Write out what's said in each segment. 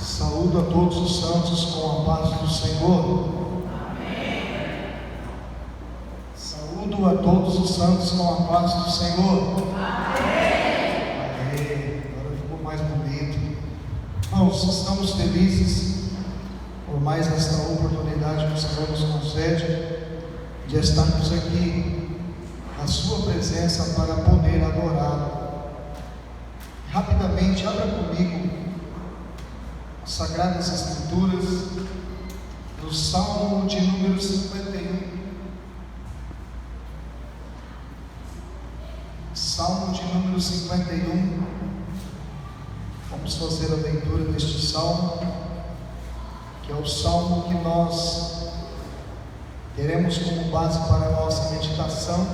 Saúdo a todos os santos com a paz do Senhor. Amém. Saúdo a todos os santos com a paz do Senhor. Amém. Amém. Agora ficou mais bonito. Irmãos, estamos felizes por mais esta oportunidade que o Senhor nos concede de estarmos aqui na sua presença para poder adorá-lo. Rapidamente, abra comigo as Sagradas Escrituras, do Salmo de número 51. Salmo de número 51. Vamos fazer a leitura deste salmo, que é o salmo que nós teremos como base para a nossa meditação.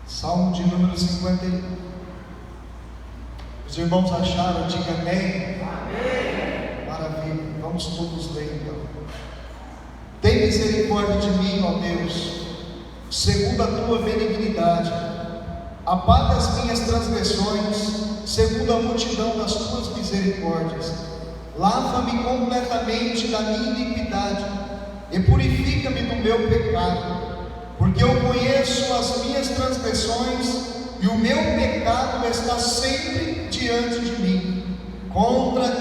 Salmo de número 51. Os irmãos acharam? Diga amém. Amém. Maravilha. Vamos todos ler então. Tem misericórdia de mim, ó Deus, segundo a tua benignidade. Apaga as minhas transgressões, segundo a multidão das tuas misericórdias. Lava-me completamente da minha iniquidade e purifica-me do meu pecado, porque eu conheço as minhas transgressões e o meu pecado está sempre diante de mim. Contra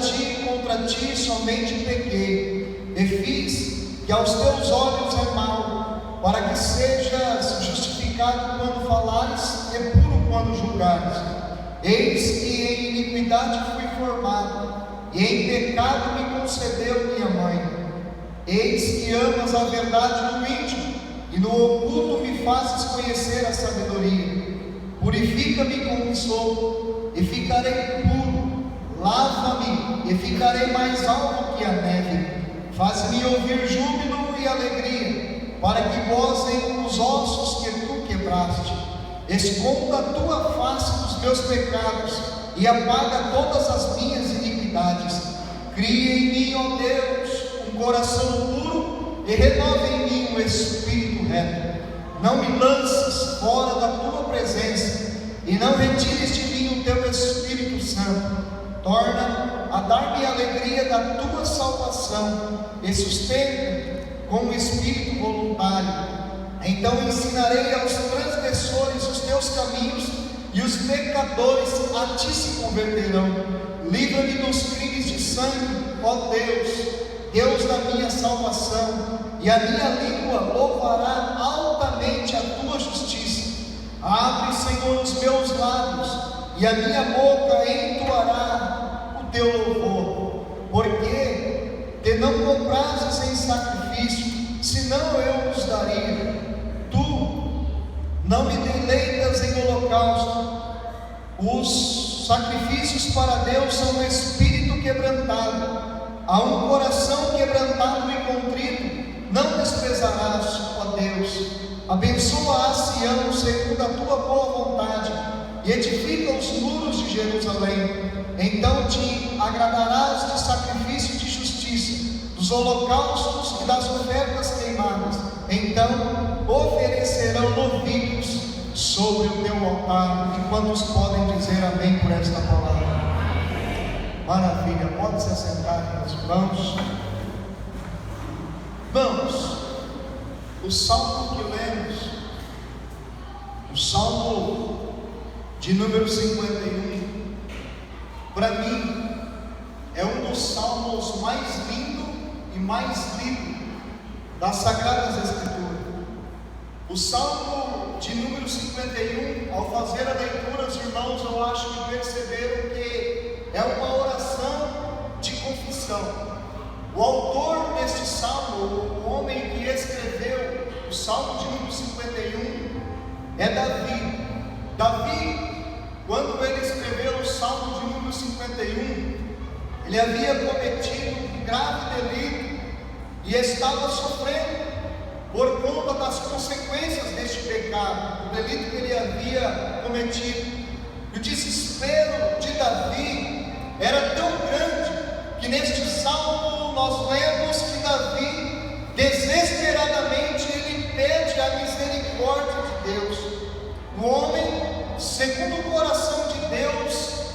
ti somente pequei, e fiz que aos teus olhos é mal, para que sejas justificado quando falares e puro quando julgares. Eis que em iniquidade fui formado, e em pecado me concebeu minha mãe. Eis que amas a verdade no íntimo, e no oculto me fazes conhecer a sabedoria. Purifica-me com hisopo, e ficarei puro. Lava-me, e ficarei mais alto que a neve. Faz-me ouvir júbilo e alegria, para que gozem os ossos que tu quebraste. Esconda a tua face dos meus pecados, e apaga todas as minhas iniquidades. Cria em mim, ó Deus, um coração puro, e renova em mim um espírito reto. Não me lances fora da tua presença, e não retires de mim o teu Espírito Santo. Torna a dar-me a alegria da tua salvação, e sustenta-me com um espírito voluntário. Então ensinarei aos transgressores os teus caminhos, e os pecadores a ti se converterão. Livra-me dos crimes de sangue, ó Deus, Deus da minha salvação, e a minha língua louvará altamente a tua justiça. Abre, Senhor, os meus lábios, e a minha boca entoará o teu louvor. Porque te não comprases em sacrifício, senão eu os daria. Tu não me deleitas em holocausto. Os sacrifícios para Deus são um espírito quebrantado. A um coração quebrantado e contrito não desprezarás, ó Deus. Abençoa a Sião segundo a tua boa vontade, e edifica os muros de Jerusalém. Então te agradarás de sacrifício de justiça, dos holocaustos e das ofertas queimadas. Então oferecerão novilhos sobre o teu altar. E quantos podem dizer amém por esta palavra? Maravilha. Pode se assentar, meus irmãos. Vamos, o salmo que lemos, o salmo de número 51, para mim é um dos salmos mais lindos e mais lido das Sagradas Escrituras. O salmo de número 51, ao fazer a leitura, os irmãos, eu acho que perceberam que é uma oração de confissão. O autor deste salmo, o homem que escreveu o salmo de número 51, é Davi. Davi, quando ele escreveu o salmo de número 51, ele havia cometido um grave delito e estava sofrendo por conta das consequências deste pecado, o delito que ele havia cometido. O desespero de Davi era tão grande que neste salmo nós lemos que Davi desesperadamente ele pede a misericórdia de Deus. O homem, segundo o coração de Deus,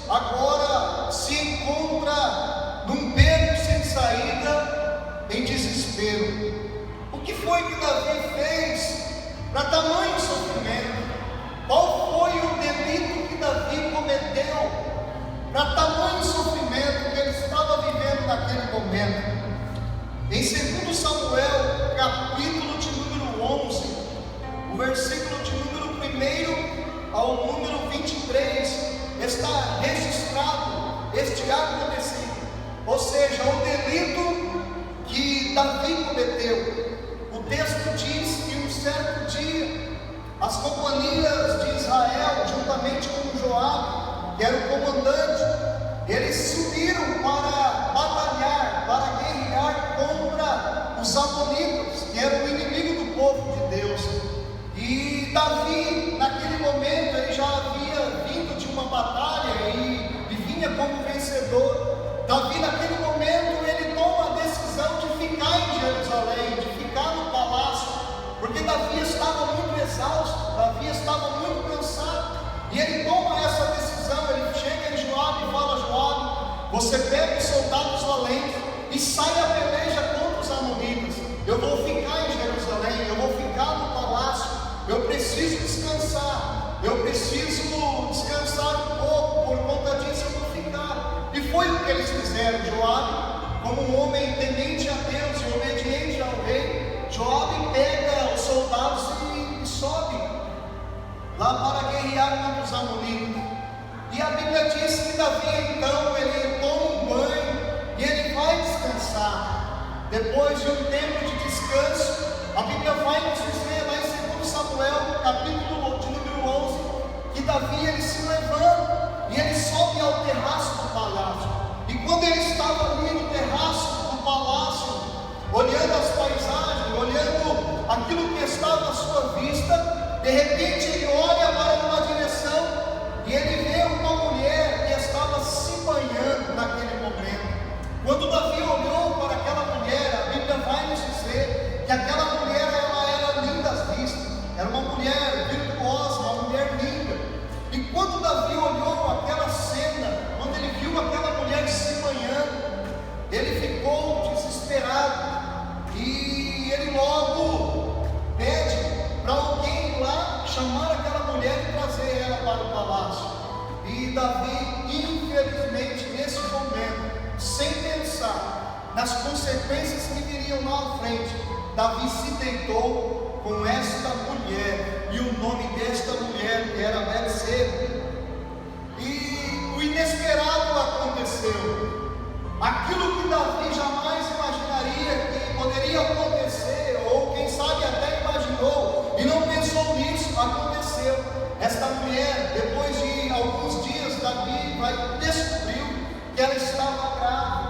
agora se encontra foi que Davi fez para tamanho sofrimento? Qual foi o delito que Davi cometeu para tamanho sofrimento que ele estava vivendo naquele momento? Em 2 Samuel, capítulo de número 11, o versículo de número 1 ao número 23, está registrado este acontecido, ou seja, o delito que Davi cometeu. O texto diz que um certo dia, as companhias de Israel, juntamente com Joabe, que era o comandante, eles subiram para batalhar, para guerrear contra os amonitas, que eram o inimigo do povo de Deus. E Davi, naquele momento, ele já havia vindo de uma batalha e vinha como vencedor. Davi, naquele momento, ele toma a decisão de ficar em Jerusalém, de ficar no palácio, porque Davi estava muito exausto, Davi estava muito cansado, e ele toma essa decisão. Ele chega em Joabe e fala: Joabe, você pega os soldados valentes e sai a peleja contra os amonitas. Eu vou ficar em Jerusalém, eu vou ficar no palácio, eu preciso descansar, eu preciso descansar um pouco, por conta disso eu vou ficar. E foi o que eles fizeram. Joabe, como um homem temente a Deus e obediente ao rei, Joabe pega os soldados e sobe lá para guerrear contra os amonitas. E a Bíblia diz que Davi então ele toma um banho e ele vai descansar. Depois de um tempo de descanso, a Bíblia vai nos dizer lá em 2 Samuel, capítulo de número 11, que Davi ele se levanta e ele sobe ao terraço do palácio. E quando ele estava ali no terraço do palácio, olhando as paisagens, olhando aquilo que estava à sua vista, de repente ele olha para uma direção e ele vê uma mulher que estava se banhando naquele momento. Quando Davi olhou para aquela mulher, a Bíblia vai nos dizer que aquela mulher ela era linda às vistas, era uma mulher virtuosa, uma mulher linda. E quando Davi olhou aquela cena, quando ele viu aquela mulher se banhando, ele ficou desesperado e ele logo pede para alguém ir lá chamar aquela mulher e trazer ela para o palácio. E Davi, infelizmente, nesse momento, sem pensar nas consequências que viriam lá à frente, Davi se deitou com esta mulher, e o nome desta mulher era Betseba. E o inesperado aconteceu. Aquilo que Davi jamais imaginaria que poderia acontecer, ou quem sabe até imaginou e não pensou nisso, aconteceu. Esta mulher, depois de alguns dias, Davi descobriu que ela estava grávida.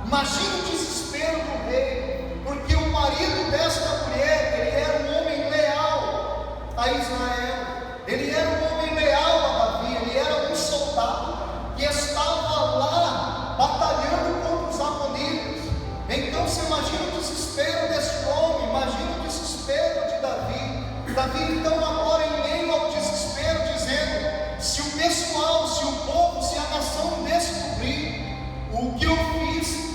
Imagina o desespero do rei, porque o marido desta mulher, ele era um homem leal a Israel, ele era um homem leal a Davi, ele era um soldado que estava lá batalhando contra os amonitas. Então você imagina o desespero desse homem, imagina o desespero de Davi. Davi então agora em meio ao desespero dizendo: se o pessoal, se o povo, se a nação descobrir o que eu fiz,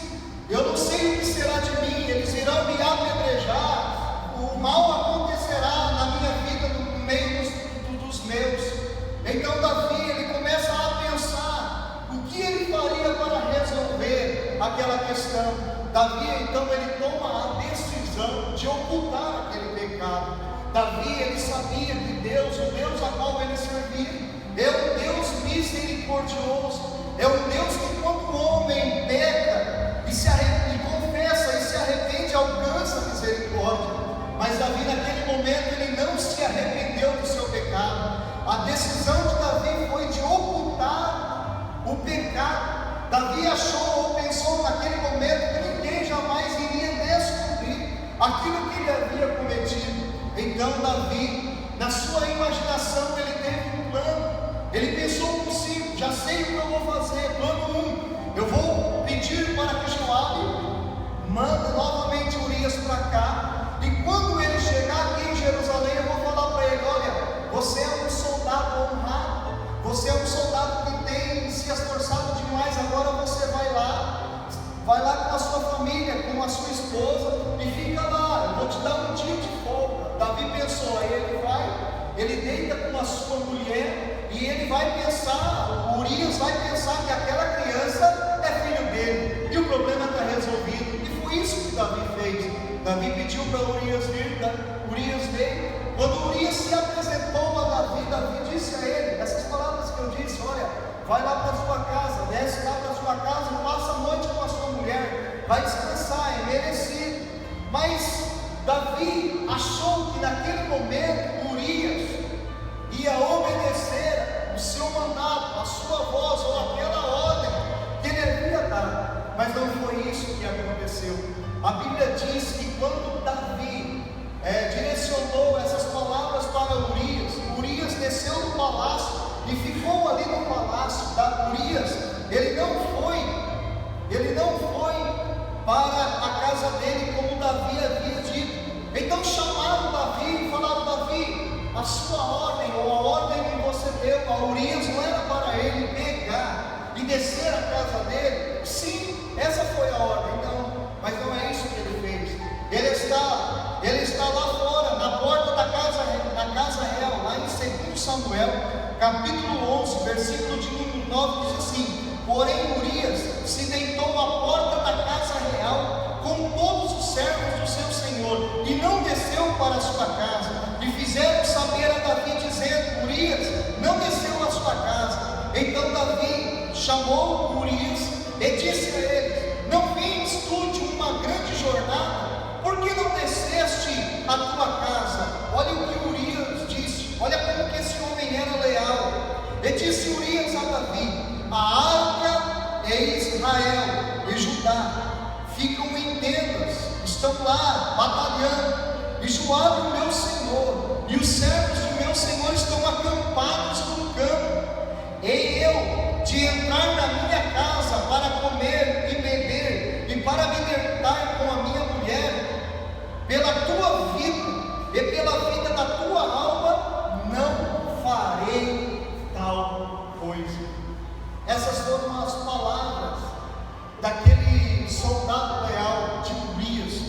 eu não sei o que será de mim, eles irão me apedrejar, o mal acontecerá na minha vida, no meio dos meus. Então Davi ele começa a pensar o que ele faria para resolver aquela questão. Davi então ele toma a decisão de ocultar aquele pecado. Davi ele sabia que Deus, o Deus a qual ele servia, é um Deus misericordioso, é um Deus que quando o homem peca e confessa e se arrepende, alcança misericórdia. Mas Davi naquele momento ele não se arrependeu do seu pecado. A decisão de Davi foi de ocultar o pecado. Davi achou ou pensou naquele momento que ninguém jamais iria descobrir aquilo que ele havia cometido. Então Davi, na sua imaginação, ele teve um plano. Ele pensou consigo: já sei o que eu vou fazer. Plano 1, eu vou pedir para que Joabe manda novamente Urias para cá, e quando ele chegar aqui em Jerusalém, eu vou falar para ele: olha, você é um soldado honrado, você é um soldado que tem se esforçado demais, agora você vai lá com a sua família, com a sua esposa, e fica lá. vou te dar um dia de folga. Davi pensou, aí ele vai, ele deita com a sua mulher, e ele vai pensar, Urias vai pensar que aquela criança é filho dele, e o problema está resolvido. E foi isso que Davi fez. Davi pediu para Urias vir, Urias veio. Quando Urias se apresentou a Davi, Davi disse a ele, essas palavras que eu disse, olha, vai lá para a sua casa, desce lá para a sua casa, passa a noite com a sua mulher, vai descansar, é merecido. Mas Davi achou que naquele momento Urias ia obedecer o seu mandato, a sua voz ou aquela ordem que ele havia dado, mas não foi isso que aconteceu. A Bíblia diz que quando Davi direcionou essas palavras para Urias, Urias desceu do palácio e ficou ali no palácio. Urias, ele não foi para a casa dele como Davi havia dito. Então chamaram Davi e falaram: Davi, a sua ordem, ou a ordem que você deu a Urias, não era para ele pegar e descer a casa dele? Sim, essa foi a ordem, não, mas não é isso que ele fez. Ele está lá fora, na porta da casa real, lá em 2 Samuel, capítulo 11, versículo de número 9, diz assim: porém Urias se deitou à porta da casa real com todos os servos do seu senhor, e não desceu para a sua casa. E fizeram saber a Davi, dizendo: Urias não desceu à sua casa. Então Davi chamou Urias e disse a ele: não vindes tu de uma grande jornada? Por que não desceste à tua casa? Olha o que Urias disse, olha como que esse homem era leal. E disse Urias a Davi: a arca é Israel e Judá, ficam em tendas, estão lá batalhando, e Joabe o meu senhor e os servos do meu senhor estão acampados no campo. E eu de entrar na minha casa para comer e beber, e para me deitar com a minha mulher, pela tua vida e pela vida da tua alma, não farei tal coisa. Essas foram as palavras daquele soldado leal de Urias.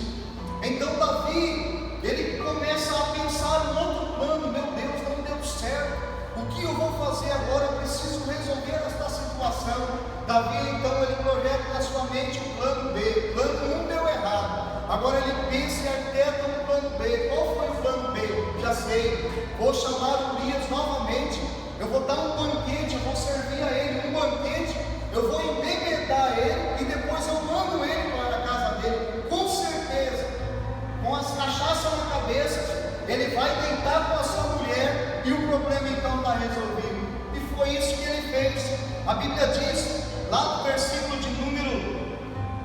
Então Davi, ele começa a pensar um outro plano. Meu Deus, não deu certo, o que eu vou fazer agora? Eu preciso resolver esta situação. Davi então ele projeta na sua mente o plano B. Plano 1 deu errado, agora ele pensa e arquiteta um plano B. Qual foi o plano B? Já sei, vou chamar Urias novamente, eu vou dar um banquete, eu vou servir a ele um banquete, eu vou embebedar ele e depois eu mando ele para a casa dele. Com certeza, com as cachaças na cabeça, ele vai deitar com a sua mulher e o problema então está resolvido. E foi isso que ele fez. A Bíblia diz, lá no versículo de número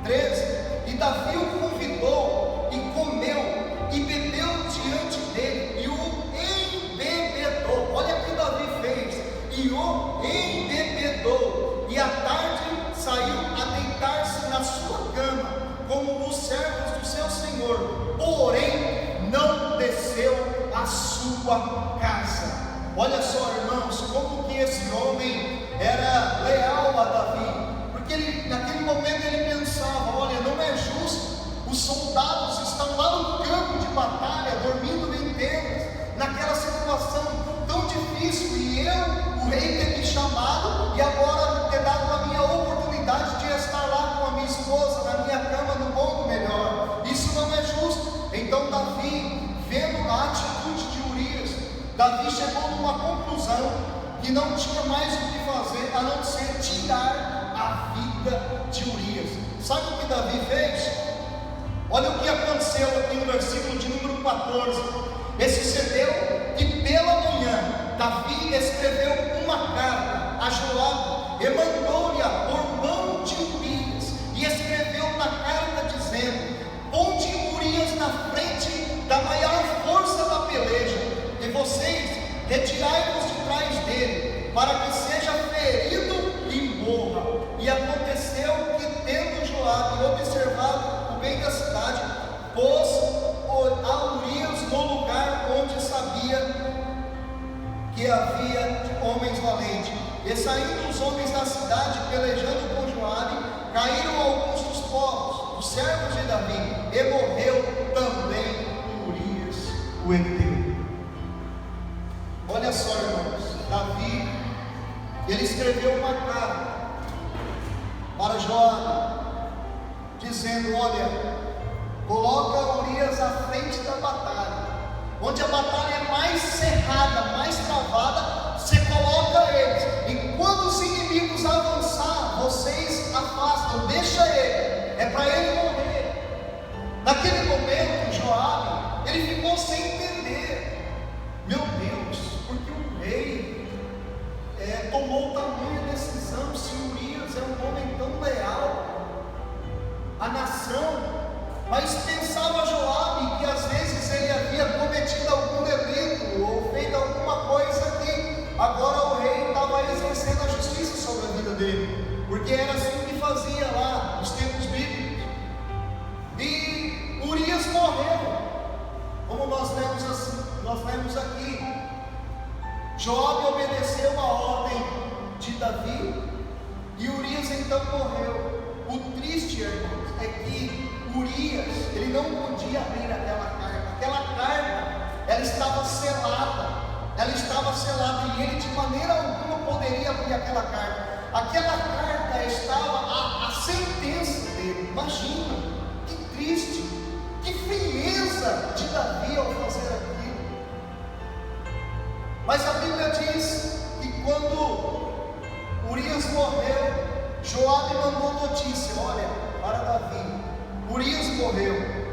13, e Davi o convidou e comeu e bebeu diante dele e o embebedou. Olha o que Davi fez, e o embebedou, e à tarde saiu a deitar-se na sua cama como os servos do seu senhor, porém não desceu à sua casa. Olha só, irmãos, como que esse homem era leal a Davi, porque ele, naquele momento ele pensava: olha, não é justo, os soldados estão lá no campo de batalha, dormindo em tendas, naquela situação tão difícil, e eu, o rei, ter me chamado e agora ter dado a minha oportunidade de estar lá com a minha esposa, na minha cama, no bom do melhor. Isso não é justo. Então Davi, vendo a atitude de Urias, Davi chegou numa conclusão que não tinha mais o que fazer a não ser tirar a vida de Urias. Sabe o que Davi fez? Olha o que aconteceu aqui no versículo de número 14. E sucedeu que pela manhã Davi escreveu uma carta a Joabe e mandou-lhe por mão de Urias, e escreveu na carta dizendo: ponde Urias na frente da maior força da peleja, e vocês retirai-vos de trás dele, para que seja ferido e morra. E aconteceu que, tendo Joabe observado o bem da cidade, pôs a Urias no lugar onde sabia que havia homens valentes. E saindo os homens da cidade, pelejando com Joabe, caíram alguns dos povos, os servos de Davi, e morreu também enviou uma carta para Joabe, dizendo: olha, coloca Urias à frente da batalha, onde a batalha é mais cerrada, mais travada, você coloca eles, e quando os inimigos avançar, vocês afastam, deixa ele, é para ele morrer. Naquele momento, Joabe, ele ficou sem entender. Meu Deus, porque o rei tomou tamanha decisão, se Urias é um homem tão leal à nação. Mas pensava Joabe que às vezes ele havia cometido algum delito ou feito alguma coisa que agora o rei estava exercendo a justiça sobre a vida dele, porque era assim que fazia lá nos tempos bíblicos. E Urias morreu, como nós lemos aqui. Joabe obedeceu a ordem de Davi e Urias então morreu. O triste, irmãos, é que Urias, ele não podia abrir aquela carta, ela estava selada, e ele de maneira alguma poderia abrir aquela carta estava a sentença dele. Imagina, que triste, que frieza de Davi ao fazer aquilo. Mas a Bíblia diz que quando Urias morreu, Joabe mandou notícia: olha, para Davi, Urias morreu.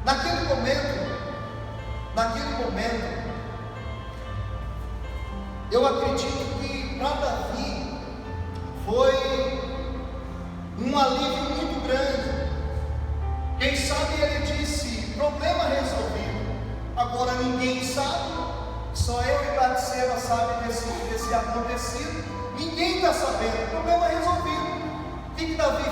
Naquele momento, eu acredito que para Davi foi um alívio muito grande. Quem sabe ele disse: problema resolvido. Agora ninguém sabe, só eu e Batseba sabem desse acontecido. Ninguém está sabendo, problema resolvido. O que Davi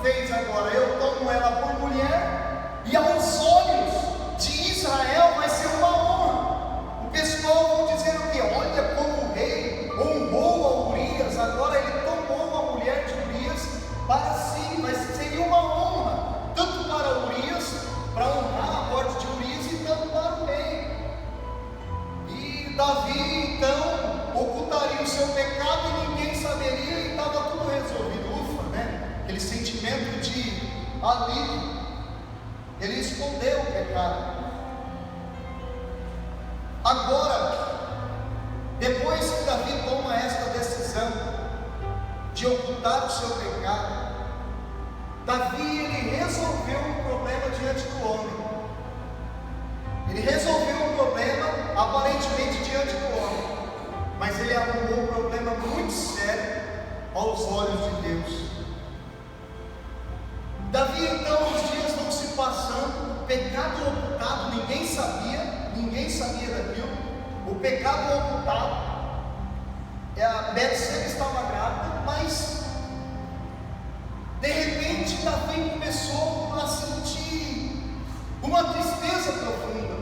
fez agora? Eu tomo ela por mulher, e aos olhos de Israel vai ser uma honra. O pessoal vão dizer o quê? Olha como o rei honrou a Urias, agora ele tomou a mulher de Urias para si. Mas seria uma honra, tanto para Urias, para honrar a morte de Urias, e tanto para o rei. E Davi então ocultaria o seu pecado e ninguém saberia, e estava tudo resolvido. Ufa, né? Aquele sentimento de alívio. Ele escondeu o pecado. Agora, depois que Davi toma esta decisão de ocultar o seu pecado, Davi ele resolveu um problema diante do homem. Ele resolveu um problema aparentemente diante do homem, mas ele arrumou um problema muito sério aos olhos de Deus. Davi então, os dias vão se passando, pecado ocultado, ninguém sabia daquilo. O pecado ocultado, a Betseba estava grávida, mas de repente Davi começou a sentir uma tristeza profunda.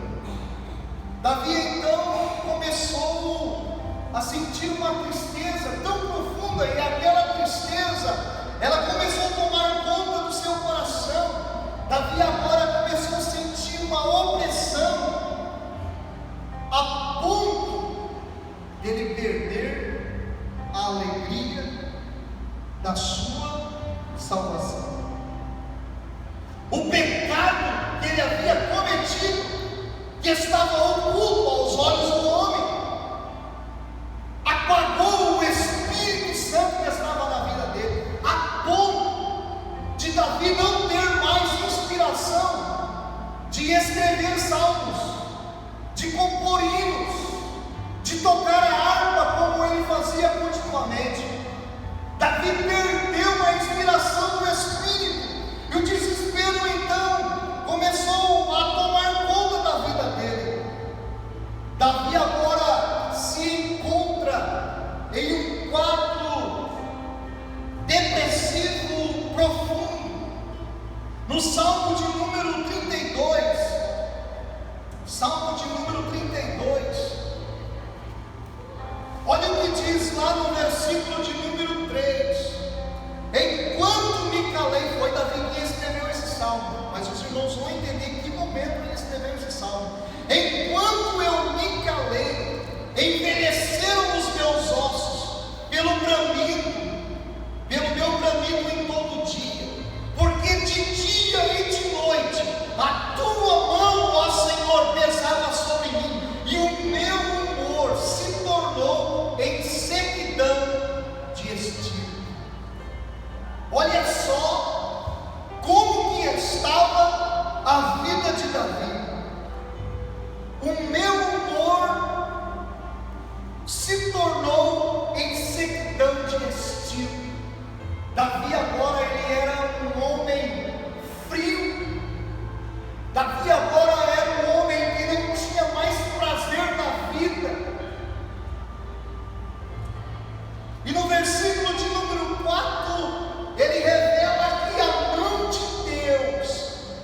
Davi então começou a sentir uma tristeza tão profunda, e aquela tristeza, ela começou a tomar conta do seu coração. Davi agora começou a sentir uma opressão, a ponto de ele perder a alegria da sua salvação. O pecado que ele havia cometido, que estava oculto aos olhos do homem, apagou o Espírito Santo que estava na vida dele, a ponto de Davi não ter mais inspiração de escrever salmos, de compor hinos, de tocar a harpa como ele fazia continuamente. Davi perdeu a inspiração do Espírito, e o desespero então começou a tomar conta da vida dele. Davi agora se encontra em um quadro depressivo profundo. No Salmo de número 32, olha o que diz lá no versículo de número 3: enquanto me calei, foi Davi quem escreveu esse salmo, mas os irmãos vão entender em que momento ele escreveu esse salmo. Enquanto eu me calei, envelheceram os meus ossos, pelo a vida de Davi, o meu humor se tornou em sequidão de estilo. Davi agora ele era um homem frio. Davi agora era um homem que não tinha mais prazer na vida. E no versículo de número 4, ele revela que a mão de Deus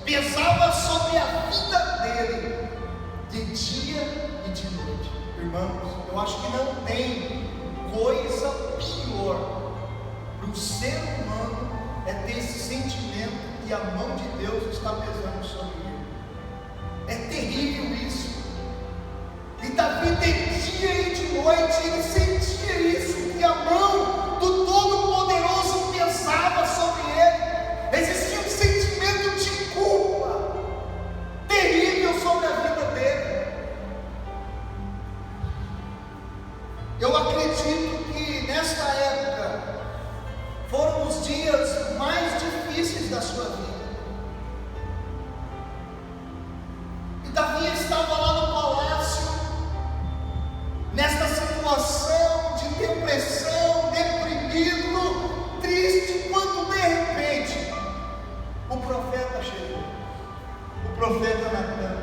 pesava sobre a vida dele, de dia e de noite. Irmãos, eu acho que não tem coisa pior para o ser humano é ter esse sentimento que a mão de Deus está pesando sobre ele. É terrível isso. E Davi de dia e de noite ele sentia isso, que a mão do Todo-Poderoso pesava sobre ele. Existia um sentimento de culpa terrível sobre a vida dele. Eu acredito que nesta época foram os dias mais difíceis da sua vida. E Davi estava lá no palácio, nesta situação de depressão, deprimido, triste, quando de repente o profeta chegou, o profeta Natan.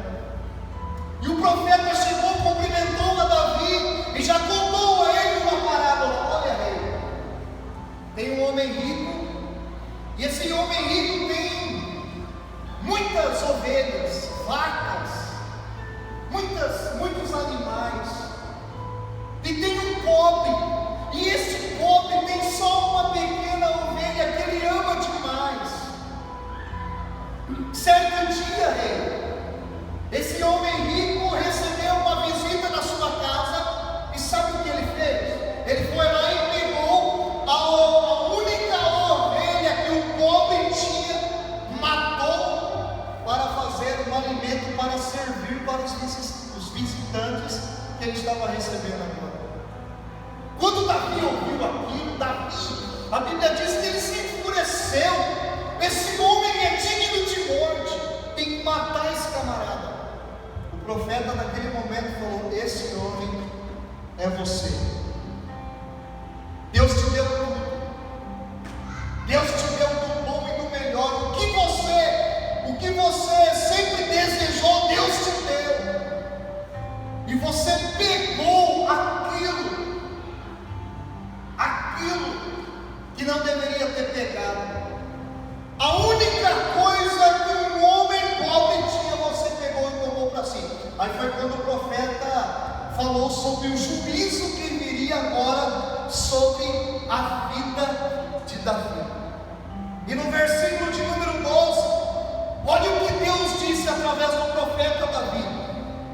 E o profeta chegou, cumprimentou a Davi e já contou a ele uma parábola. Olha, rei, tem um homem rico, e esse homem rico tem muitas ovelhas, vacas, muitos animais, e tem um pobre, e esse pobre tem só uma pequena ovelha que ele ama demais. Certo dia, rei, esse homem rico recebeu uma visita na sua casa, e sabe o que ele fez? Ele foi lá e pegou a única ovelha que o pobre tinha, matou para fazer um alimento para servir para os visitantes que ele estava recebendo agora. Quando Davi ouviu aquilo, a Bíblia diz que ele se enfureceu. Esse homem é digno de morte, tem que matar esse camarada. O profeta naquele momento falou: esse homem é você. Deus te deu tudo, Deus te deu do bom e do melhor. O que você sempre desejou, Deus te deu, e você pegou aquilo que não deveria ter pegado. A única coisa que um homem pobre tinha, você pegou e tomou para si. Aí foi quando o profeta falou sobre o juízo que viria agora sobre a vida de Davi. E no versículo de número 12, olha o que Deus disse através do profeta Davi: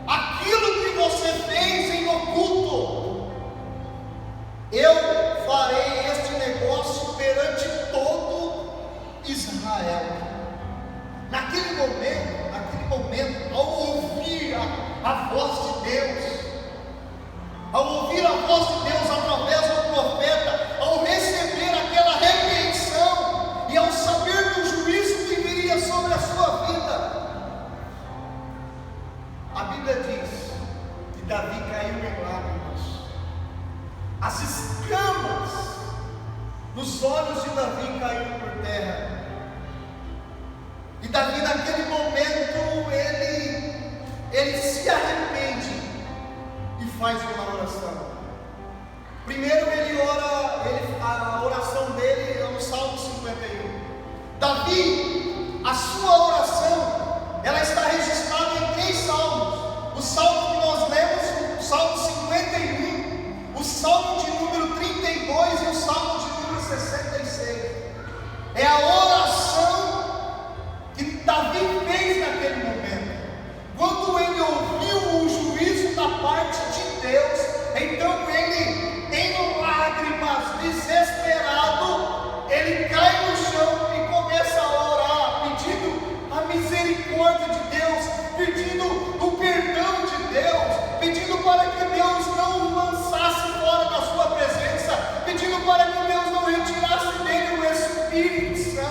aquilo que você fez em oculto, eu farei este negócio perante todo Israel. Naquele momento, ao ouvir a voz de Deus, através do profeta, ao receber aquela repreensão e ao saber do juízo que viria sobre a sua vida, a Bíblia diz que Davi caiu em lágrimas. As escamas nos olhos de Davi caíram por terra. E Davi naquele momento ele se arrepende e faz uma oração. Primeiro ele ora, a oração dele é no Salmo 51. Davi, a sua oração, ela está registrada em 3 salmos. O salmo que nós lemos, o Salmo 51, o Salmo de número 32 e o Salmo de número 66. É a oração que Davi fez naquele momento. Quando ele ouviu o juízo da parte de Deus, então ele, em lágrimas, desesperado, ele cai no chão e começa a orar, pedindo a misericórdia de Deus, pedindo o perdão de Deus, pedindo para que Deus não o lançasse fora da sua presença, pedindo para que Deus não retirasse dele o Espírito Santo.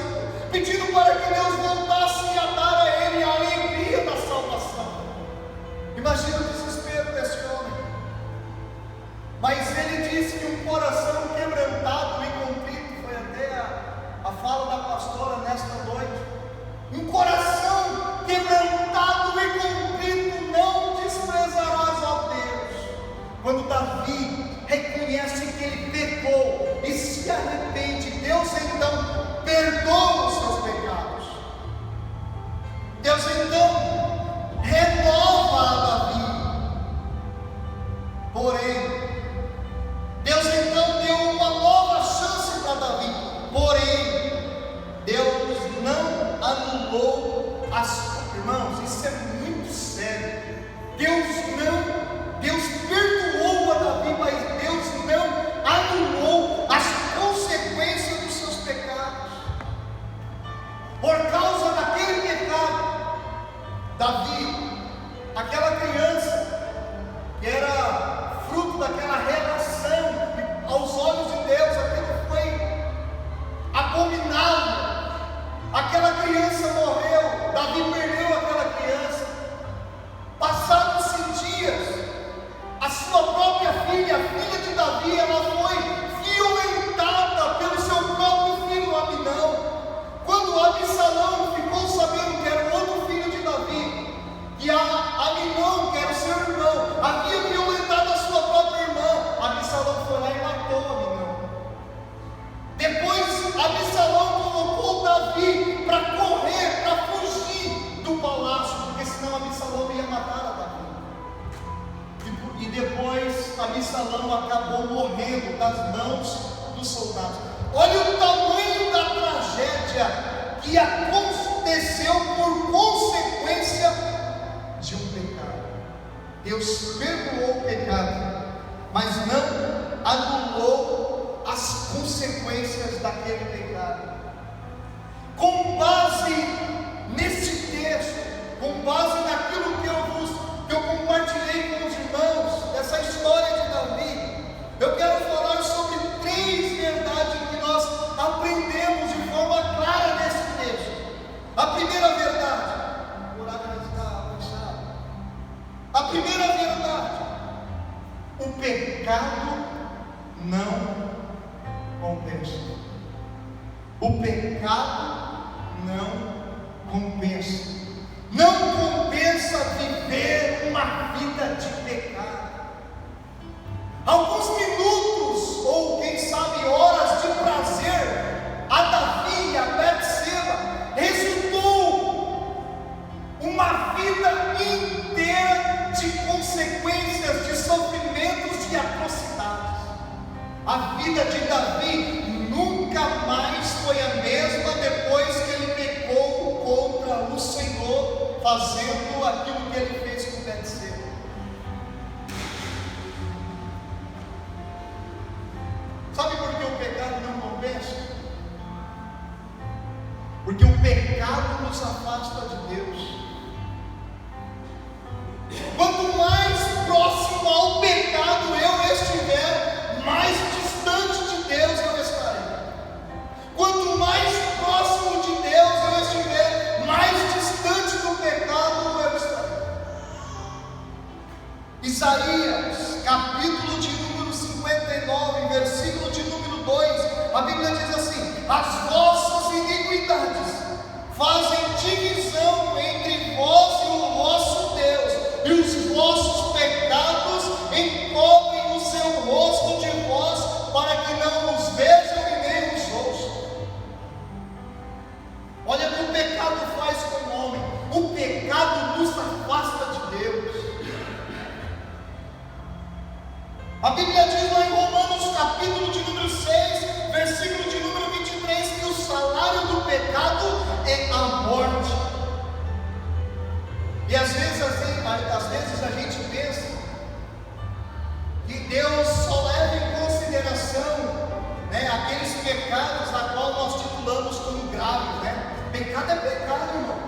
Irmãos, isso é muito sério. Deus perdoou a Davi, mas Deus não anulou as consequências dos seus pecados. Por causa daquele pecado, Davi, aquela criança que era fruto daquela relação, aos olhos de Deus, aquilo foi abominável. Aquela criança morreu, Davi perdeu aquela criança. Passados-se dias, a sua própria filha, a filha de Davi, ela foi violentada pelo seu próprio filho Aminão. Quando Absalão ficou sabendo que era o outro filho de Davi, e Aminão, que era o seu irmão, havia violentado a sua própria irmã, Absalão foi lá e matou Aminão. Depois Absalão colocou Davi para correr, para fugir do palácio, porque senão Absalão ia matar a Davi. E depois Absalão acabou morrendo das mãos dos soldados. Olha o tamanho da tragédia que aconteceu por consequência de um pecado. Deus perdoou o pecado, mas não anulou as consequências daquele pecado. Com base nesse texto, com base naquilo que eu compartilhei com os irmãos, dessa história de Davi, eu quero falar sobre 3 verdades que nós aprendemos de forma clara nesse texto. A primeira verdade, a primeira verdade: o pecado não compensa. O pecado não compensa. Não compensa viver uma vida de pecado. Alguns minutos, ou quem sabe horas de prazer, a Davi e a Betseba resultou uma vida inteira de consequências, de sofrimentos, de atrocidades. A vida de Davi nunca mais foi a mesma depois que ele pecou contra o Senhor, fazendo aquilo que ele fez com Betseba. Sabe por que o pecado não compensa? Porque o pecado nos afasta de Deus. Quanto mais próximo ao pecado eu estiver, mais distante de Deus eu estarei. Quanto mais próximo de Deus eu estiver, mais distante do pecado eu estarei. Isaías, capítulo de número 59, versículo de número 2, a Bíblia diz assim: as vossas iniquidades fazem divisão entre vós e o vosso Deus, e os vossos pecados encobrem o seu rosto de vós, para que não os vejam e nem os ouçam. Olha o que o pecado faz com o homem. O pecado nos afasta de Deus. A Bíblia diz lá em Romanos, capítulo de número 6, versículo de número 23, que o salário do pecado é a morte. E às vezes a gente pensa que Deus só leva em consideração, aqueles pecados a qual nós titulamos como graves, Pecado é pecado, irmão.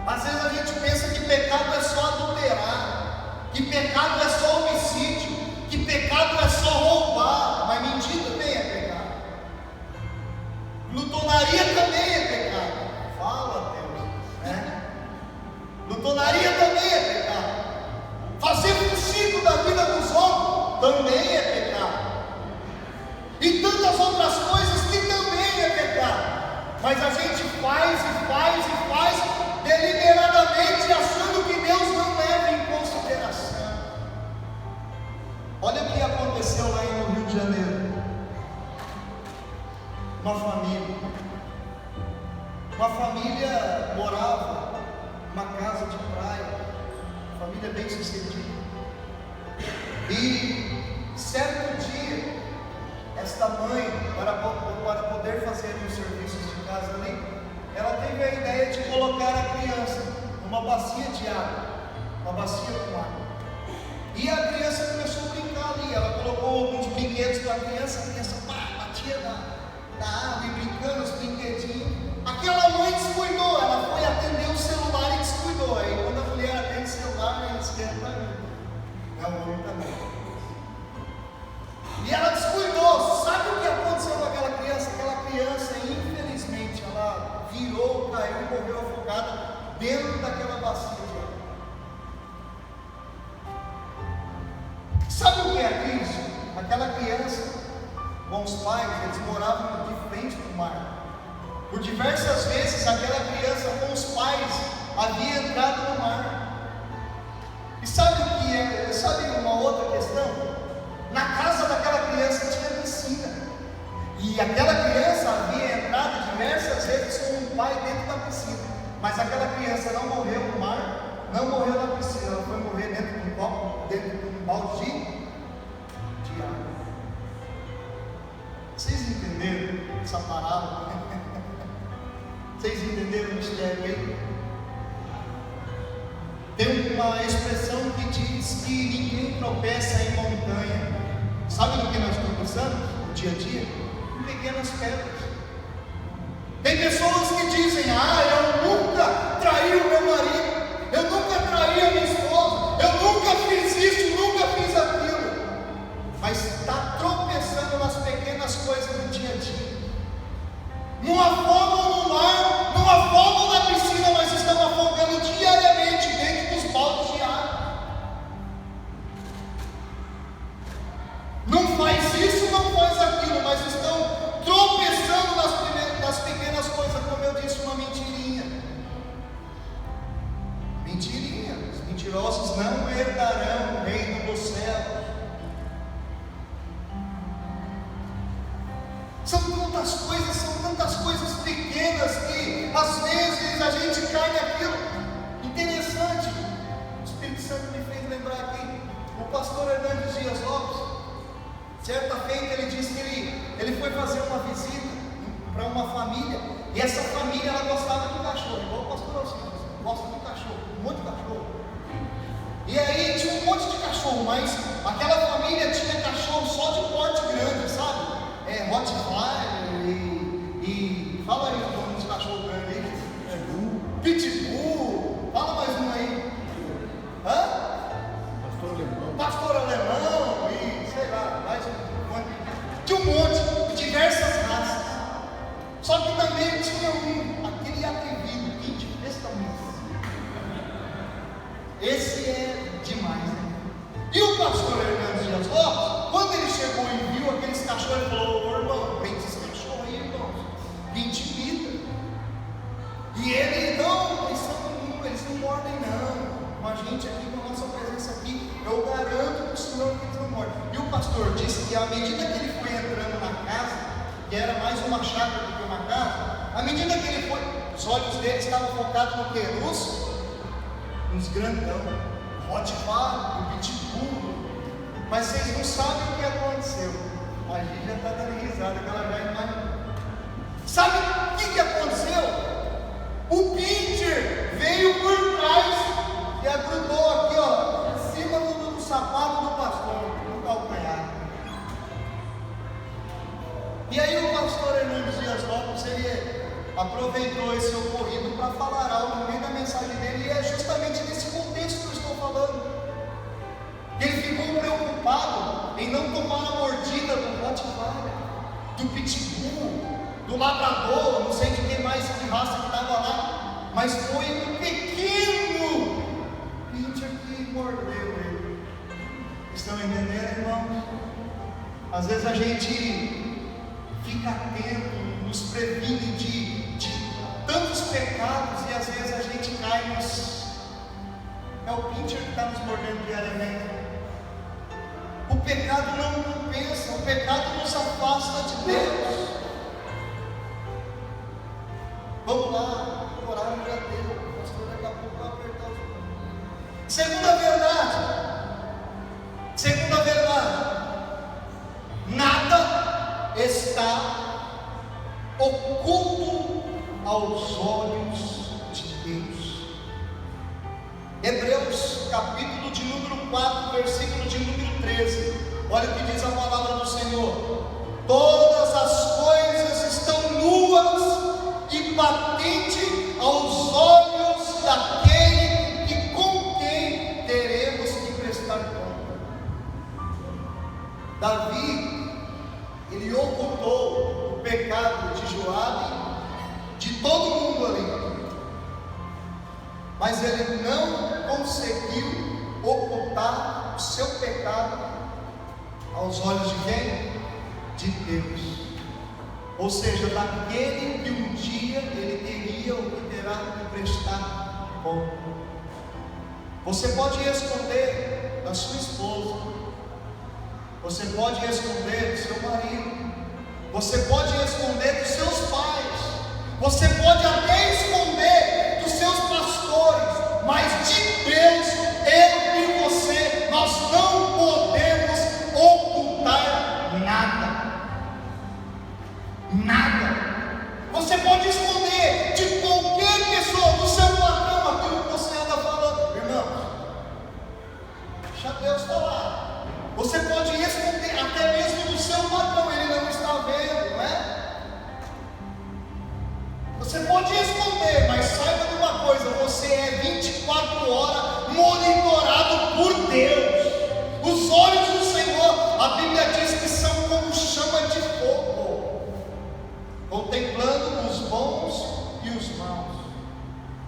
Às vezes a gente pensa que pecado é só adulterar, que pecado é só homicídio, que pecado é só roubar, mas mentir também é pecado. Glutonaria também é pecado. Fala, Deus, Glutonaria também é pecado. Fazer um ciclo da vida dos outros também é pecado. E tantas outras coisas que também é pecado. Mas a gente faz deliberadamente, achando que Deus não leva em consideração. Olha o que aconteceu lá no Rio de Janeiro. Uma família morava numa casa de praia, uma família bem sucedida. E certo dia, esta mãe, para poder fazer os serviços de casa ali, ela teve tive a ideia de colocar a criança numa bacia de água, uma bacia com água. E a criança começou a brincar ali. Ela colocou alguns brinquedos para a criança batia na água e brincando os brinquedinhos. Aquela mãe descuidou, ela foi atender o celular e descuidou. Aí quando a mulher atende o celular, ela esquenta, é o homem também. E ela descuidou. Sabe o que aconteceu com aquela criança? Aquela criança, infelizmente, ela virou, caiu e morreu afogada dentro daquela bacia de água. Sabe o que é triste? Aquela criança, com os pais, eles moravam de frente para o mar. Por diversas vezes, aquela criança com os pais havia entrado no mar. E sabe o que é? Sabe uma outra questão? Na casa daquela criança tinha piscina. E aquela criança havia entrado diversas vezes com o pai dentro da piscina. Mas aquela criança não morreu no mar, não morreu na piscina, ela foi morrer dentro de um copo, dentro de um balde de água. Vocês entenderam essa parábola? Vocês entenderam o mistério aí? Tem uma expressão que diz que ninguém tropeça em montanha. Sabe do que nós tropeçamos no dia a dia? Em pequenas pedras. Tem pessoas que dizem: eu nunca traí o meu marido, eu nunca traí a minha esposa, eu nunca fiz isso, nunca fiz aquilo. Mas está tropeçando nas pequenas coisas do dia a dia. Não afogam no mar, não afogam na piscina, mas estão afogando diariamente dentro dos baldes de água. Não faz isso, não faz aquilo, mas estão tropeçando nas pequenas coisas, como eu disse, uma mentirinha. Mentirinha. Os mentirosos não herdarão o reino dos céus. São tantas coisas pequenas que às vezes a gente cai naquilo. Interessante, o Espírito Santo me fez lembrar aqui, o pastor Hernandes Dias Lopes, certa feita ele disse que ele foi fazer uma visita para uma família, e essa família ela gostava de cachorro, igual o pastor Alcides, gosta de cachorro, um monte de cachorro. E aí tinha um monte de cachorro, mas aquela família tinha cachorro só de porte grande, sabe? Rottweiler e fala aí o nome dos cachorros grandes aí. Pitbull, fala mais um aí. Pastor alemão e sei lá, mais um monte. Tinha um monte, diversas raças. Só que também tinha aquele atrevido, pinche, desse tamanho. Esse é demais, né? E o pastor Hernandes Dias Lopes, quando ele chegou e viu aqueles cachorros, ele falou: ô irmão, prende esses cachorros aí, irmãos, me intimida. E ele, não, eles não mordem não. Com a gente aqui, com a nossa presença aqui, eu garanto para o senhor que eles não mordem. E o pastor disse que à medida que ele foi entrando na casa, que era mais uma chácara do que uma casa, à medida que ele foi, os olhos dele estavam focados no quê? Nos grandão, Rottweiler, o Pitbull. Mas vocês não sabem o que aconteceu. A gente já está dando risada, que ela já imagina. Sabe o que aconteceu? O pincher veio por trás e agrudou aqui, ó, em cima do sapato do pastor, no calcanhar. E aí o pastor Hernandes Dias Lopes, ele aproveitou esse ocorrido para falar algo no meio da mensagem dele, e é justamente nesse contexto que eu estou falando. Ele ficou preocupado em não tomar a mordida do Rottweiler, do Pitbull, do Labrador, não sei de quem mais de raça que estava lá, mas foi um pequeno pincher que mordeu ele. Estão entendendo, irmãos? Às vezes a gente fica atento, nos previne de tantos pecados, e às vezes a gente cai nos... É o pincher que está nos mordendo diariamente. O pecado não compensa, o pecado nos afasta de Deus. Vamos lá, o horário já deu, o pastor daqui a pouco vai apertar os olhos. Segunda verdade, nada está oculto aos olhos de Deus. Hebreus capítulo de número 4, versículo de número 13. Olha o que diz a palavra do Senhor: todas as coisas estão nuas e patentes aos olhos daquele que com quem teremos que prestar conta. Davi, ele ocultou o pecado de Joabe, de todo mundo ali, mas ele não conseguiu ocultar o seu pecado aos olhos de quem? De Deus. Ou seja, daquele que um dia ele teria ou que terá que prestar conta. Você pode esconder da sua esposa, você pode esconder do seu marido, você pode esconder dos seus pais, você pode até esconder dos seus pastores, mas de Deus, eu e você, nós não podemos ocultar nada. Nada. Você pode esconder de qualquer pessoa, do seu patrão, aquilo que você anda falando. Irmãos, deixa Deus falar. Você pode esconder até mesmo do seu patrão, ele não está vendo, não é? Você pode esconder, mas saiba de uma coisa: você é 24 horas monitorado por Deus. Os olhos do Senhor, a Bíblia diz que são como chama de fogo, contemplando os bons e os maus.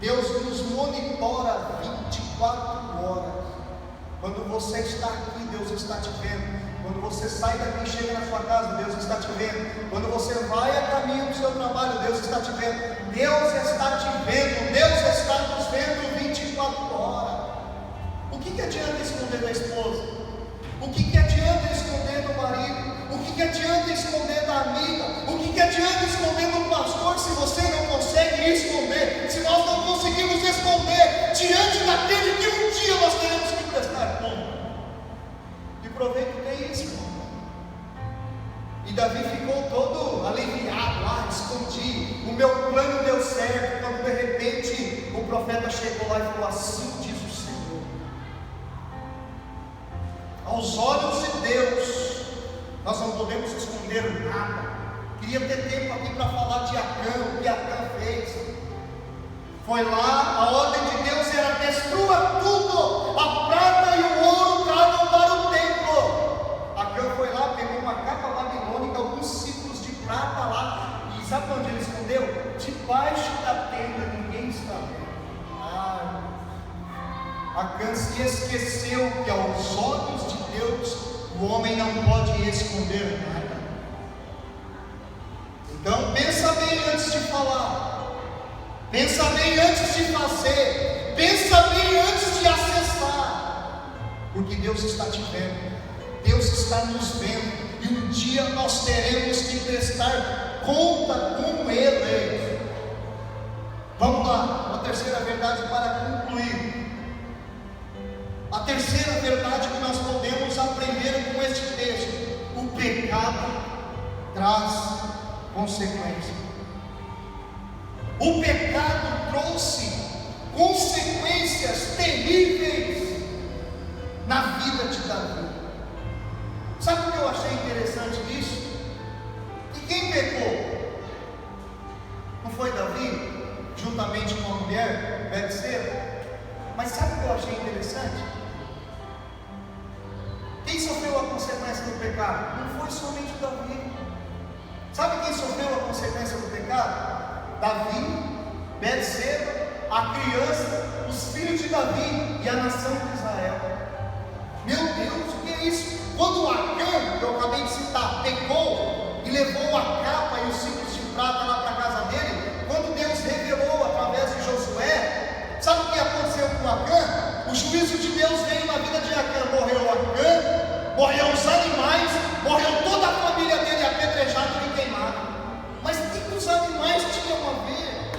Deus nos monitora 24 horas. Quando você está aqui, Deus está te vendo. Quando você sai daqui e chega na sua casa, Deus está te vendo. Quando você vai a caminho do seu trabalho, Deus está te vendo. Deus está te vendo. Deus está nos vendo 24 horas. O que adianta esconder da esposa? O que adianta esconder do marido? O que adianta esconder da amiga? O que adianta esconder do pastor se você não consegue esconder? Se nós não conseguimos esconder diante daquele que um dia nós teremos que prestar conta. E proveito tem isso, irmão. E Davi ficou todo aliviado, escondi, o meu plano deu certo, quando de repente o profeta chegou lá e falou: assim diz o Senhor. Aos olhos de Deus, nós não podemos esconder nada. Queria ter tempo aqui para falar de Acã, o que Acã fez. Foi lá, a ordem de Deus era: destrua tudo, a prata e o ouro tragam para o templo. Acã foi lá, pegou uma capa babilônica, alguns ciclos de prata lá, e sabe onde ele escondeu? Debaixo da tenda, ninguém está vendo. Acã se esqueceu que aos olhos de Deus o homem não pode esconder nada. Então pensa bem antes de falar, pensa bem antes de fazer, pensa bem antes de acessar, porque Deus está te vendo, Deus está nos vendo, e um dia nós teremos que prestar conta com Ele. Vamos lá, uma terceira verdade para concluir. A terceira verdade que nós podemos aprender com este texto: o pecado traz consequências. O pecado trouxe consequências terríveis na vida de Davi. Sabe o que eu achei interessante nisso? E quem pecou? Não foi Davi, juntamente com a mulher, Betseba? Mas sabe o que eu achei interessante? Quem sofreu a consequência do pecado? Não foi somente Davi. Sabe quem sofreu a consequência do pecado? Davi, Betseba, a criança, os filhos de Davi e a nação de Israel. Meu Deus, o que é isso? Quando Acã, que eu acabei de citar, pecou e levou a capa e os ciclos de prata lá para a casa dele, quando Deus revelou através de Josué, sabe o que aconteceu com Acã? O juízo de Deus veio na vida de Acã. Morreu Acã, morreu os animais, morreu toda a família dele apedrejada e queimada. Mas o que os animais tinham a ver?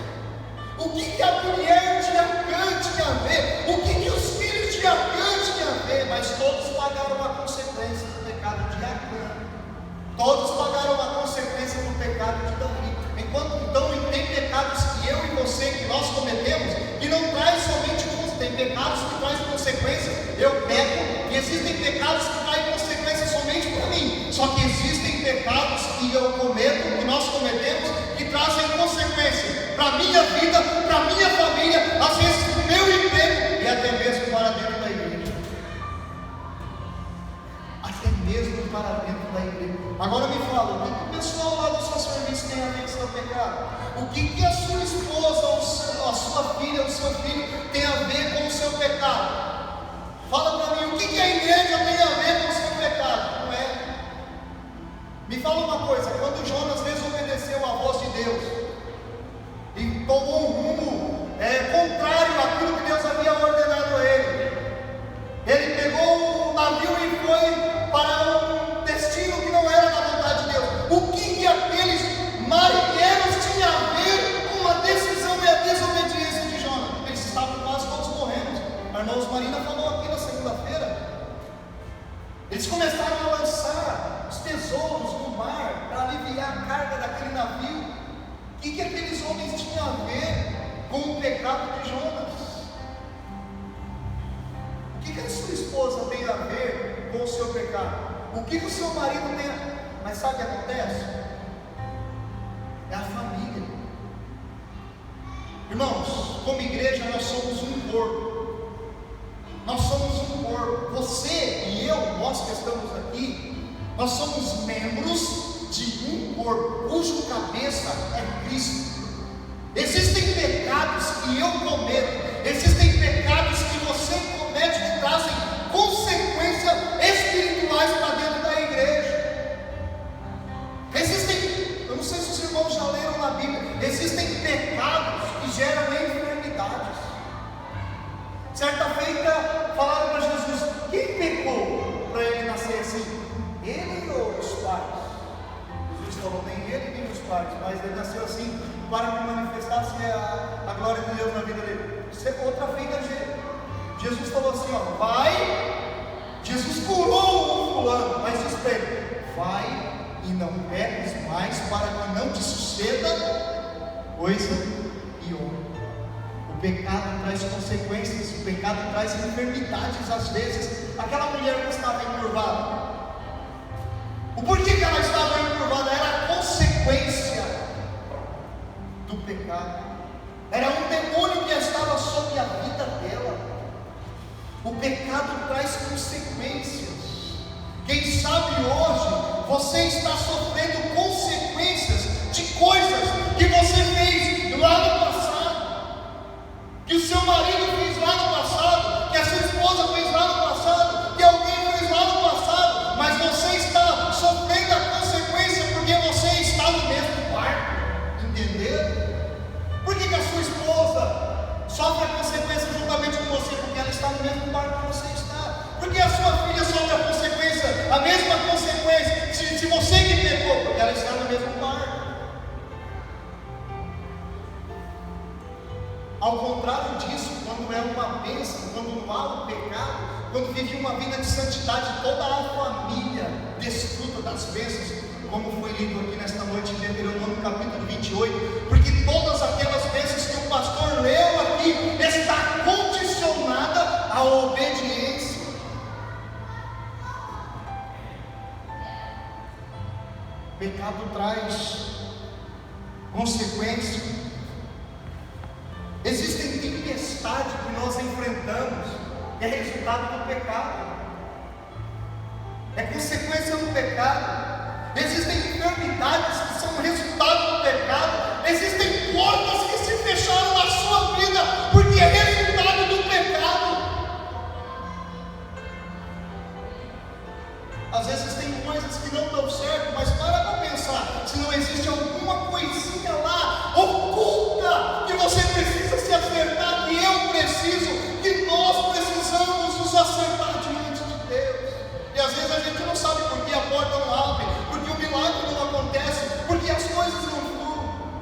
O que a mulher de Acã tinha a ver? O que os filhos de Acã tinham a ver? Mas todos pagaram a consequência do pecado de Acã. Todos pagaram a consequência do pecado de Davi. Enquanto então tem pecados nós cometemos que não traz somente, tem pecados que trazem consequências. Eu peco e existem pecados que trazem consequências somente para mim. Só que existem pecados que eu cometo, que nós cometemos, que trazem consequência para a minha vida, para a minha família, às vezes para o meu emprego e até mesmo para dentro da igreja. Até mesmo para dentro da igreja. Agora me fala, o que o pessoal lá do seu serviço tem a ver com o seu pecado? O que a sua esposa, a sua filha, o seu filho tem a ver com o seu pecado? Fala para mim, o que a igreja tem a ver com o seu pecado? Não é? Me fala uma coisa, quando Jonas desobedeceu à voz de Deus e tomou um rumo contrário àquilo que Deus havia ordenado a ele, ele pegou o navio e foi para um destino que não era da vontade de Deus. O que aqueles marinheiros tinham a ver com a decisão e a desobediência de Jonas? Eles estavam quase todos morrendo. A irmã Osmarina falou aqui na segunda-feira. Eles começaram a lançar os tesouros no mar para aliviar a carga daquele navio. O que aqueles homens tinham a ver com o pecado de Jonas? O que a sua esposa tem a ver com o seu pecado? O que o seu marido tem a ver? Mas sabe o que acontece? É a família. Irmãos, como igreja nós somos um corpo. Nós somos um corpo. Você e eu, nós que estamos aqui, nós somos membros de um corpo, cujo cabeça é Cristo. Existem pecados que eu cometo, existem pecados que você comete que trazem consequências espirituais para dentro da igreja. Existem, eu não sei se os irmãos já leram na Bíblia, existem pecados que geram enfermidades. Certa feita falaram para Jesus: quem pecou para ele nascer assim? Ele ou os pais? Jesus falou: nem ele nem os pais, mas ele nasceu assim para que manifestasse a glória de Deus na vida dele. Outra feita, Jesus falou assim: ó, vai. Jesus curou o fulano, mas disse para ele: vai e não peques mais, para que não te suceda coisa pior. O pecado traz consequências, o pecado traz enfermidades às vezes. Aquela mulher que estava encurvada, o porquê que ela estava encurvada era a consequência do pecado. Era um demônio que estava sobre a vida dela. O pecado traz consequências. Quem sabe hoje você está sofrendo consequências de coisas que você fez lá no passado, que o seu marido fez lá no passado, que a sua esposa fez lá no passado, que alguém fez lá no passado, mas você está sofrendo a consequência porque você está no mesmo barco. Entendeu? Por que a sua esposa sofre a consequência juntamente com você? Porque ela está no mesmo barco que você está. Porque a sua filha sofre a consequência, a mesma consequência, se você que pecou, porque ela está no mesmo barco. Ao contrário disso, quando é uma bênção, quando não há o pecado, quando vive uma vida de santidade, toda a família desfruta das bênçãos, como foi lido aqui nesta noite em Deuteronômio capítulo 28, porque todas aquelas bênçãos que o pastor leu aqui está condicionada à obediência. O pecado traz consequências. Existem tempestades que nós enfrentamos, que é resultado do pecado, é consequência do pecado. Existem enfermidades que são resultado do pecado. Existem portas que se fecharam na sua vida porque é resultado do pecado. Às vezes tem coisas que não dão certo, mas para pensar se não existe alguma coisinha lá oculta que você precisa se acertar, que eu preciso, que nós precisamos nos acertar diante de Deus. E às vezes a gente não sabe por que a porta não abre, porque o milagre não acontece, porque as coisas não fluem.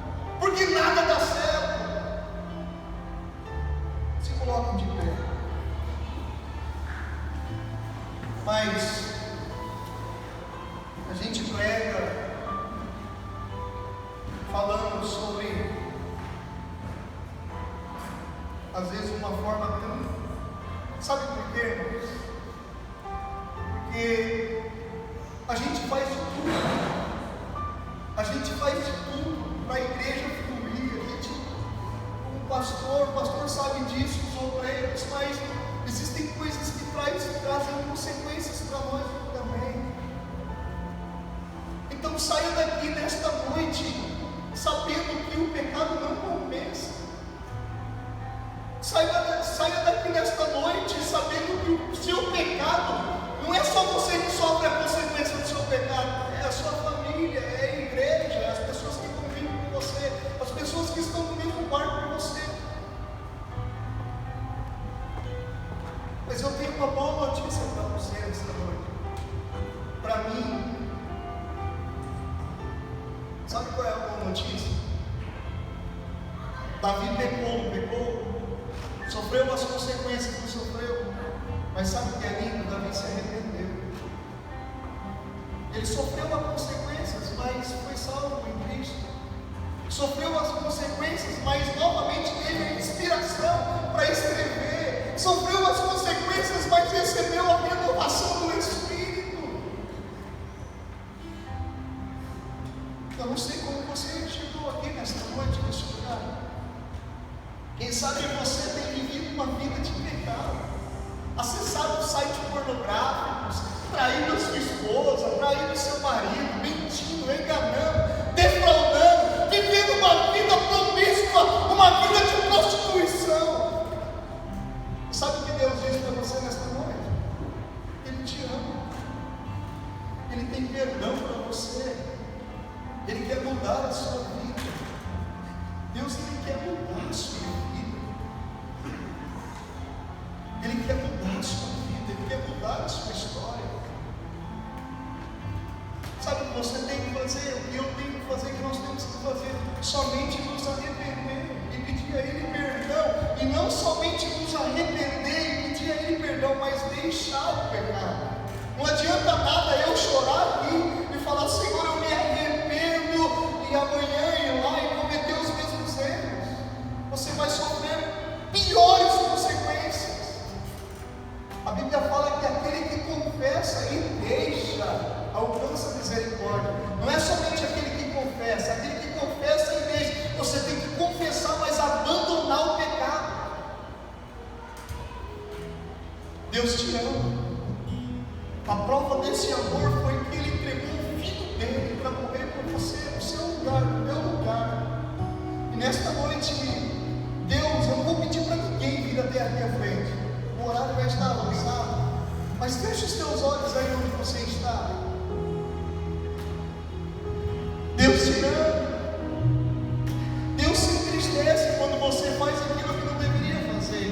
às vezes de uma forma tão... Sabe por quê, irmãos? Porque a gente faz de tudo. A gente faz de tudo para a igreja fluir. A gente, o pastor sabe disso, os obreiros, mas existem coisas que trazem consequências para nós também. Então saia daqui nesta noite sabendo que o pecado não compensa. Saia daqui nesta noite sabendo que o seu pecado não é só você que sofre a consequência do seu pecado, é a sua família, é a igreja, é as pessoas que convivem com você, as pessoas que estão no mesmo barco que você. Mas eu tenho uma boa notícia para você esta noite. Para mim, sabe qual é a boa notícia? Davi pecou, não pecou? Sofreu as consequências que sofreu. Mas sabe o que é lindo? Davi se arrependeu. Ele sofreu as consequências, mas foi salvo em Cristo. Sofreu as consequências, mas novamente teve a inspiração para escrever. Sofreu as consequências, mas recebeu a renovação do Espírito. Eu não sei como você chegou aqui nesta noite, neste lugar. Quem sabe você tem vivido uma vida de pecado, acessado sites pornográficos, traído a sua esposa, traído seu marido, mentindo, enganando, defraudando, vivendo uma vida promíscua, uma vida de prostituição. Sabe o que Deus diz para você nesta noite? Ele te ama, Ele tem perdão para você, Ele quer mudar a sua vida. Deus, Ele quer mudar a sua vida. Ele quer mudar a sua vida, Ele quer mudar a sua história. Sabe o que você tem que fazer? O que eu tenho que fazer, que nós temos que fazer? Somente nos arrepender e pedir a Ele perdão. E não somente nos arrepender e pedir a Ele perdão, mas deixar o pecado. Não adianta nada eu chorar aqui e falar: Senhor, eu me arrependo, e amanhã ir lá e cometer os mesmos erros. Você vai sofrer piores consequências. A Bíblia fala que aquele que confessa e deixa, alcança a misericórdia. Não é somente aquele que confessa e deixa. Você tem que confessar, mas abandonar o pecado. Deus te ama. A prova desse amor foi que Ele entregou o Filho dele para morrer por você, no seu lugar, no meu lugar. E nesta noite, Deus, eu não vou pedir para ninguém vir até aqui à frente. O horário vai estar avançado, mas feche os teus olhos aí onde você está. Deus te ama. Deus se entristece quando você faz aquilo que não deveria fazer.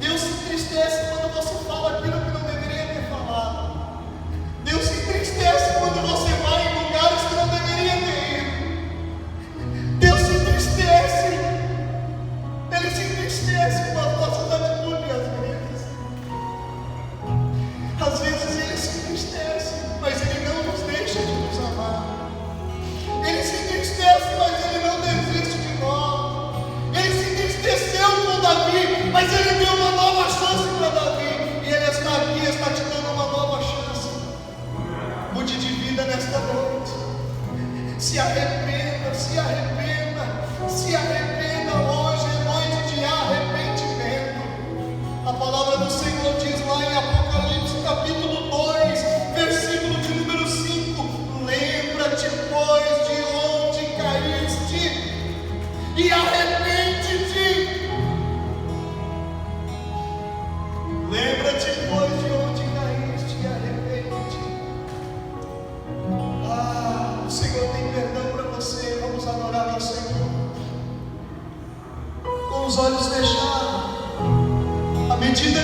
Deus se entristece quando você fala aquilo que não deveria ter falado. Deus se entristece quando você vai em lugares que não deveria ter ido. Deus se entristece. Ele se entristece com as nossas atitudes às vezes Ele se entristece, mas Ele não nos deixa de nos amar. Ele se entristece, mas Ele não desiste de nós. Ele se entristeceu com Davi, mas Ele deu uma nova chance para Davi. E Ele está aqui, está te dando uma nova chance. Mude de vida nesta noite. Se arrependa, se arrependa, se arrependa. Hoje é noite de arrependimento. A palavra do Senhor diz lá em Apocalipse capítulo